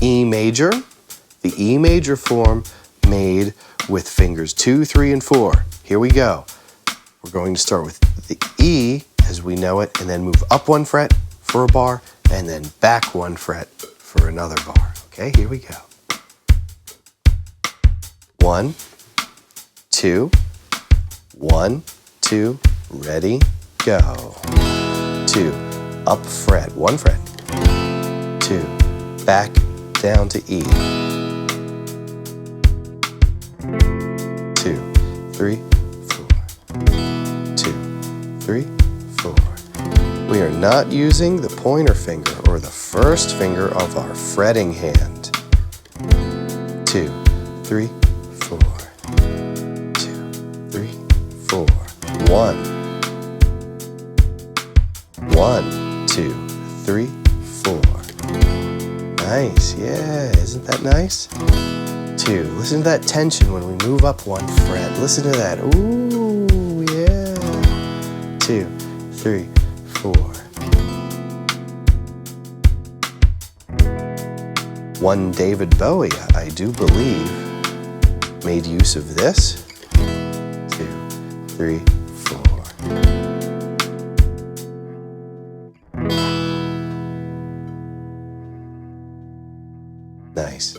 E major, the E major form made with fingers 2, 3, and 4. Here we go. We're going to start with the E as we know it, and then move up 1 fret for a bar, and then back 1 fret for another bar. Okay, here we go. 1, 2, 1, 2, ready, go. 2, up fret, 1 fret. 2, back down to E. 2, 3, 4. 2, 3, 4. We are not using the pointer finger or the first finger of our fretting hand. 2, 3, 4. 2, 3, 4. 1. 1, 2, 3, 4. Nice, yeah, isn't that nice? 2, listen to that tension when we move up 1 fret. Listen to that, ooh, yeah. 2, 3, 4. 1 David Bowie, I do believe, made use of this. 2, 3, 4. Nice.